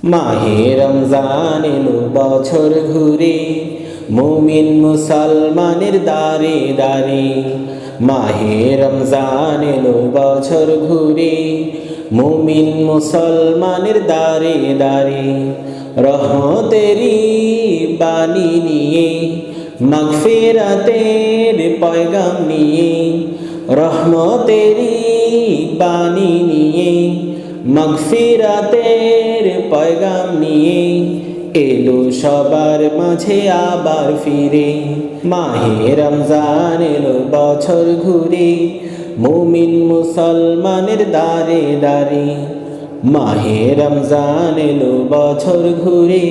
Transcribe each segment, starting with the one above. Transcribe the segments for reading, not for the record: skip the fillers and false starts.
মাহে রমজান এলো বছর ঘুরে, মুমিন মুসলমানের দারে দারে। মাহে রমজান এলো বছর ঘুরে, মুমিন মুসলমানের দারে দারে। রহমতেরি বাণী নিয়ে, মাগফিরাতের পয়গাম নিয়ে, রহমতেরি বাণী নিয়ে, মাগফিরাতের পয়গাম নিয়ে এলো সবার মাঝে আবার ফিরে। মাহে রমজান এলো বছর ঘুরে, মুমিন মুসলমানের দারে দারে। মাহে রমজান এলো বছর ঘুরে,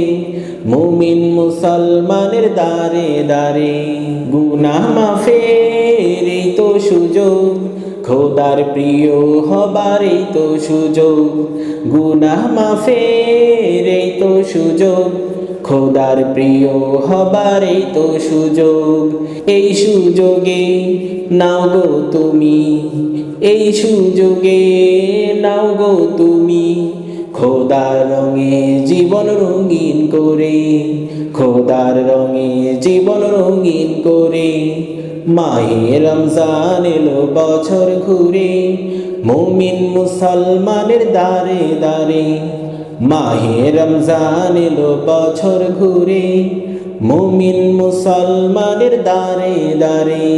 মুমিন মুসলমানের দারে দারে। গুনাহ মাফের এই তো সুযোগ, খোদার প্রিয় হবার এই তো সুযোগ। গুনাহ মাফের এই তো সুযোগ, খোদার প্রিয় হবার এই তো সুযোগ। এই সুযোগে নাও গো তুমি, এই সুযোগে নাও গো তুমি, খোদার রঙে জীবন রঙিন করে, খোদার রঙে জীবন রঙিন করে। মাহে রমজান এলো বছর ঘুরে, মুমিন মুসলমানের দারে দারে। মাহে রমজান এলো বছর ঘুরে, মুমিন মুসলমানের দারে দারে।